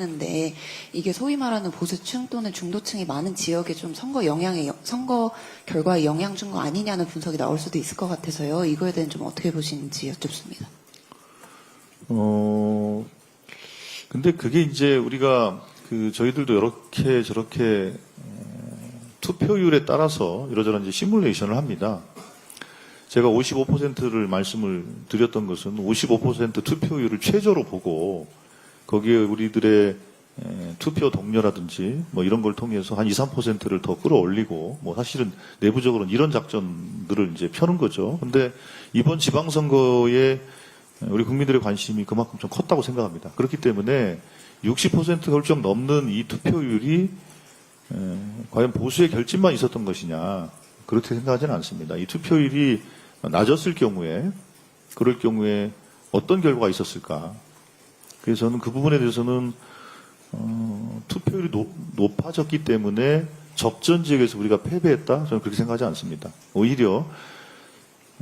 보이는데 이게 소위 말하는 보수층 또는 중도층이 많은 지역에 좀 선거 결과에 영향 준 거 아니냐는 분석이 나올 수도 있을 것 같아서요. 이거에 대한 좀 어떻게 보시는지 여쭙습니다. 근데 그게 이제 우리가 저희들도 이렇게 저렇게 투표율에 따라서 이러저런 이제 시뮬레이션을 합니다. 제가 55%를 말씀을 드렸던 것은 55% 투표율을 최저로 보고 거기에 우리들의 투표 동료라든지 뭐 이런 걸 통해서 한 2, 3%를 더 끌어올리고 뭐 사실은 내부적으로는 이런 작전들을 이제 펴는 거죠. 근데 이번 지방선거에 우리 국민들의 관심이 그만큼 좀 컸다고 생각합니다. 그렇기 때문에 60% 훌쩍 넘는 이 투표율이 과연 보수의 결집만 있었던 것이냐 그렇게 생각하지는 않습니다. 이 투표율이 낮았을 경우에 그럴 경우에 어떤 결과가 있었을까? 그래서 저는 그 부분에 대해서는 투표율이 높아졌기 때문에 접전 지역에서 우리가 패배했다? 저는 그렇게 생각하지 않습니다. 오히려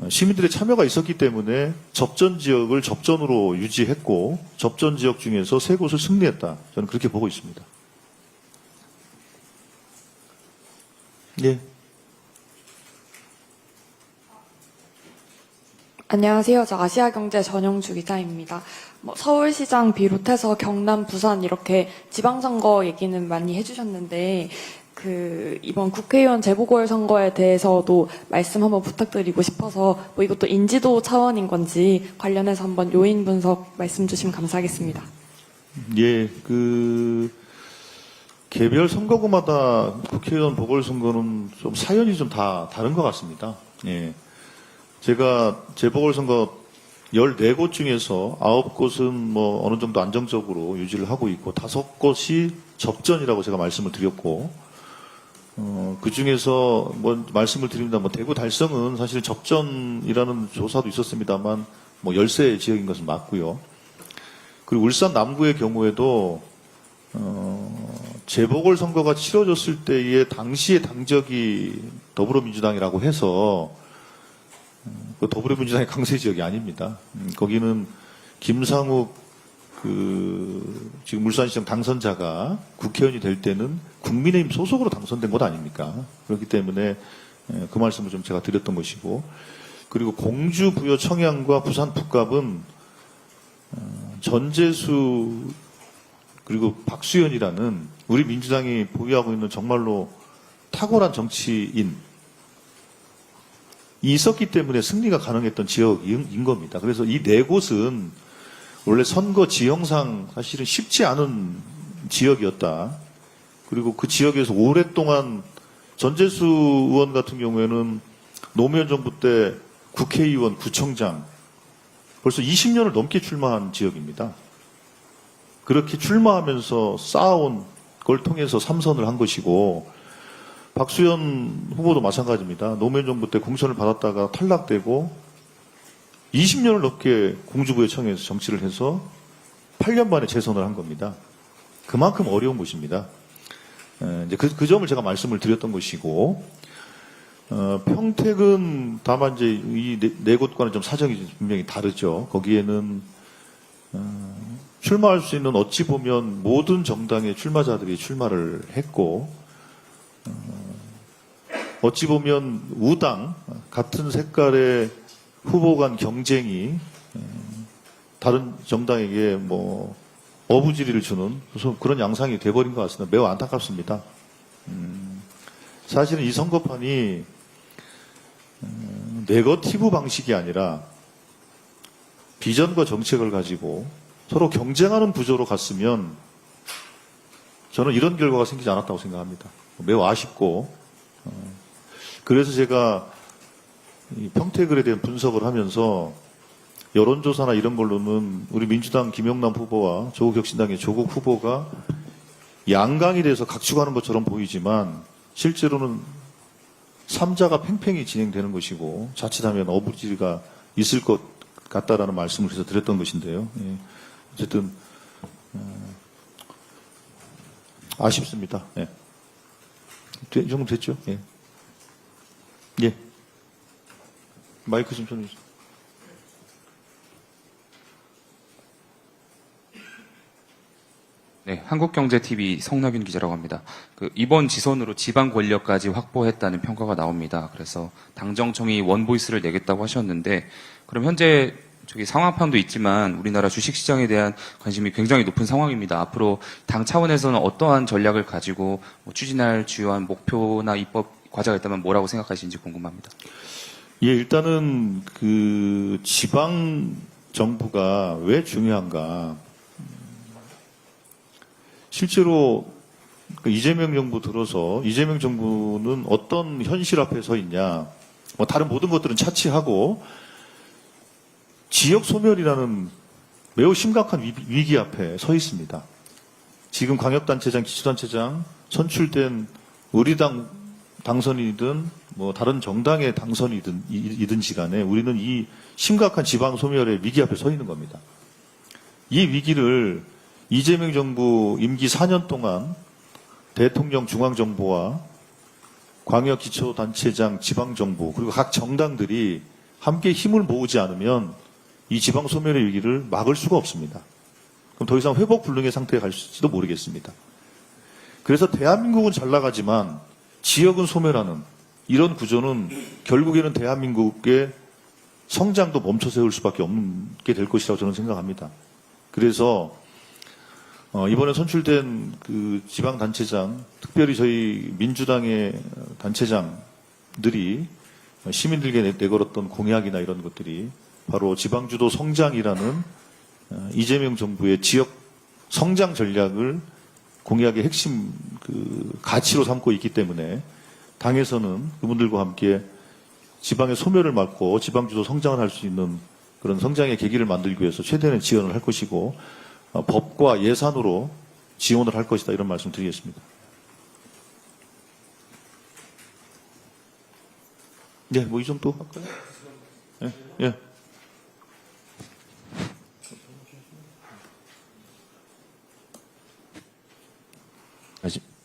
시민들의 참여가 있었기 때문에 접전 지역을 접전으로 유지했고 접전 지역 중에서 3곳을 승리했다. 저는 그렇게 보고 있습니다. 예. 안녕하세요. 저 아시아경제 전영주 기자입니다. 서울시장 비롯해서 경남, 부산 이렇게 지방선거 얘기는 많이 해주셨는데 이번 국회의원 재보궐선거에 대해서도 말씀 한번 부탁드리고 싶어서 이것도 인지도 차원인 건지 관련해서 한번 요인 분석 말씀 주시면 감사하겠습니다. 예, 개별 선거구마다 국회의원 보궐선거는 좀 사연이 좀 다 다른 것 같습니다. 예. 제가 재보궐선거 14곳 중에서 9곳은 뭐 어느 정도 안정적으로 유지를 하고 있고 5곳이 접전이라고 제가 말씀을 드렸고, 그 중에서 뭐 말씀을 드립니다. 뭐 대구 달성은 사실 접전이라는 조사도 있었습니다만 뭐 열세 지역인 것은 맞고요. 그리고 울산 남구의 경우에도 재보궐선거가 치러졌을 때의 당시의 당적이 더불어민주당이라고 해서 그 더불어민주당의 강세 지역이 아닙니다. 거기는 김상욱 지금 울산시장 당선자가 국회의원이 될 때는 국민의힘 소속으로 당선된 것 아닙니까? 그렇기 때문에 그 말씀을 좀 제가 드렸던 것이고, 그리고 공주 부여 청양과 부산 북갑은 전재수 그리고 박수현이라는 우리 민주당이 보유하고 있는 정말로 탁월한 정치인 있었기 때문에 승리가 가능했던 지역인 겁니다. 그래서 이 4곳은 원래 선거 지형상 사실은 쉽지 않은 지역이었다. 그리고 그 지역에서 오랫동안 전재수 의원 같은 경우에는 노무현 정부 때 국회의원, 구청장 벌써 20년을 넘게 출마한 지역입니다. 그렇게 출마하면서 쌓아온 걸 통해서 3선을 한 것이고, 박수현 후보도 마찬가지입니다. 노무현 정부 때 공천을 받았다가 탈락되고 20년을 넘게 공주부의 청에서 정치를 해서 8년 만에 재선을 한 겁니다. 그만큼 어려운 곳입니다. 이제 그 점을 제가 말씀을 드렸던 것이고, 평택은 다만 이제 이 네 곳과는 좀 사정이 분명히 다르죠. 거기에는 출마할 수 있는 어찌 보면 모든 정당의 출마자들이 출마를 했고, 어찌 보면 우당 같은 색깔의 후보 간 경쟁이 다른 정당에게 뭐 어부지리를 주는 그런 양상이 돼버린 것 같습니다. 매우 안타깝습니다. 사실은 이 선거판이 네거티브 방식이 아니라 비전과 정책을 가지고 서로 경쟁하는 구조로 갔으면 저는 이런 결과가 생기지 않았다고 생각합니다. 매우 아쉽고, 그래서 제가 이 평택을에 대한 분석을 하면서 여론조사나 이런 걸로는 우리 민주당 김영남 후보와 조국혁신당의 조국 후보가 양강이 돼서 각축하는 것처럼 보이지만 실제로는 3자가 팽팽히 진행되는 것이고 자칫하면 어부지리가 있을 것 같다라는 말씀을 해서 드렸던 것인데요. 예. 어쨌든 아쉽습니다. 예. 이 정도 됐죠? 예. 예. 마이크 좀 전해주세요. 네, 한국경제TV 성낙윤 기자라고 합니다. 이번 지선으로 지방 권력까지 확보했다는 평가가 나옵니다. 그래서 당정청이 원보이스를 내겠다고 하셨는데, 그럼 현재 저기 상황판도 있지만 우리나라 주식시장에 대한 관심이 굉장히 높은 상황입니다. 앞으로 당 차원에서는 어떠한 전략을 가지고 추진할 주요한 목표나 입법 과제가 있다면 뭐라고 생각하시는지 궁금합니다. 예, 일단은 그 지방 정부가 왜 중요한가? 실제로 그 이재명 정부 들어서 이재명 정부는 어떤 현실 앞에 서 있냐? 뭐 다른 모든 것들은 차치하고 지역 소멸이라는 매우 심각한 위기 앞에 서 있습니다. 지금 광역단체장, 기초단체장 선출된 우리 당 당선이든 뭐 다른 정당의 당선이든지 간에 우리는 이 심각한 지방 소멸의 위기 앞에 서 있는 겁니다. 이 위기를 이재명 정부 임기 4년 동안 대통령 중앙정부와 광역기초단체장, 지방정부 그리고 각 정당들이 함께 힘을 모으지 않으면 이 지방 소멸의 위기를 막을 수가 없습니다. 그럼 더 이상 회복 불능의 상태에 갈지도 모르겠습니다. 그래서 대한민국은 잘 나가지만 지역은 소멸하는 이런 구조는 결국에는 대한민국의 성장도 멈춰 세울 수밖에 없게 될 것이라고 저는 생각합니다. 그래서 이번에 선출된 그 지방 단체장, 특별히 저희 민주당의 단체장들이 시민들에게 내걸었던 공약이나 이런 것들이 바로 지방주도 성장이라는 이재명 정부의 지역 성장 전략을 공약의 핵심 그 가치로 삼고 있기 때문에 당에서는 그분들과 함께 지방의 소멸을 막고 지방주도 성장을 할 수 있는 그런 성장의 계기를 만들기 위해서 최대한의 지원을 할 것이고 법과 예산으로 지원을 할 것이다 이런 말씀 드리겠습니다. 네, 뭐 이 정도 할까요? 예. 예.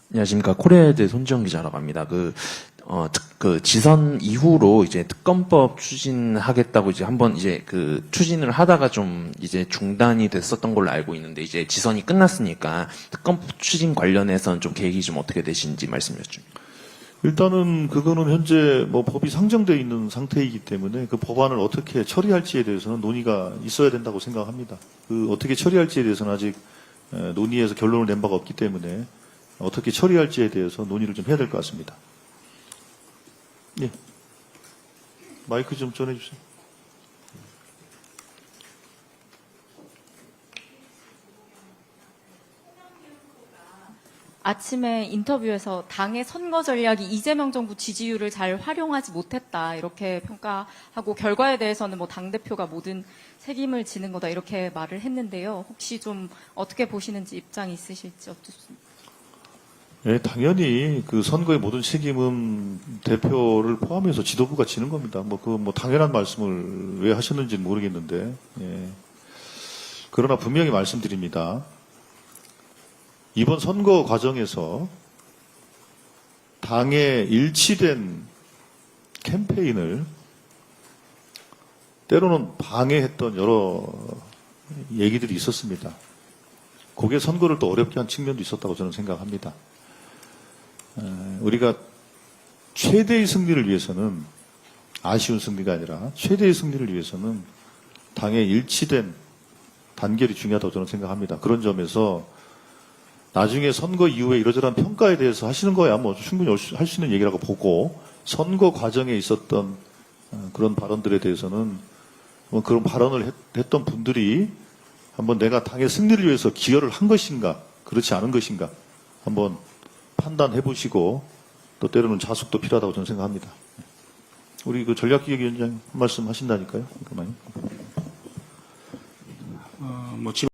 안녕하십니까. 코레드 손지영 기자라고 합니다. 그 지선 이후로 이제 특검법 추진하겠다고 이제 한번 이제 그 추진을 하다가 좀 이제 중단이 됐었던 걸로 알고 있는데 이제 지선이 끝났으니까 특검법 추진 관련해서는 좀 계획이 좀 어떻게 되시는지 말씀해 주십시오. 일단은 그거는 현재 뭐 법이 상정되어 있는 상태이기 때문에 그 법안을 어떻게 처리할지에 대해서는 논의가 있어야 된다고 생각합니다. 그 어떻게 처리할지에 대해서는 아직 논의해서 결론을 낸 바가 없기 때문에 어떻게 처리할지에 대해서 논의를 좀 해야 될 것 같습니다. 예. 마이크 좀 전해주세요. 아침에 인터뷰에서 당의 선거 전략이 이재명 정부 지지율을 잘 활용하지 못했다 이렇게 평가하고 결과에 대해서는 뭐 당대표가 모든 책임을 지는 거다 이렇게 말을 했는데요. 혹시 좀 어떻게 보시는지 입장이 있으실지 어떻습니까? 예, 당연히 그 선거의 모든 책임은 대표를 포함해서 지도부가 지는 겁니다. 뭐 당연한 말씀을 왜 하셨는지는 모르겠는데, 예. 그러나 분명히 말씀드립니다. 이번 선거 과정에서 당의 일치된 캠페인을 때로는 방해했던 여러 얘기들이 있었습니다. 그게 선거를 또 어렵게 한 측면도 있었다고 저는 생각합니다. 우리가 최대의 승리를 위해서는 아쉬운 승리가 아니라 최대의 승리를 위해서는 당의 일치된 단결이 중요하다고 저는 생각합니다. 그런 점에서 나중에 선거 이후에 이러저러한 평가에 대해서 하시는 거야 뭐 충분히 할 수 있는 얘기라고 보고 선거 과정에 있었던 그런 발언들에 대해서는 뭐 그런 발언을 했던 분들이 한번 내가 당의 승리를 위해서 기여를 한 것인가 그렇지 않은 것인가 한번 판단해 보시고 또 때로는 자숙도 필요하다고 저는 생각합니다. 우리 그 전략기획위원장 한 말씀 하신다니까요. 잠깐만요.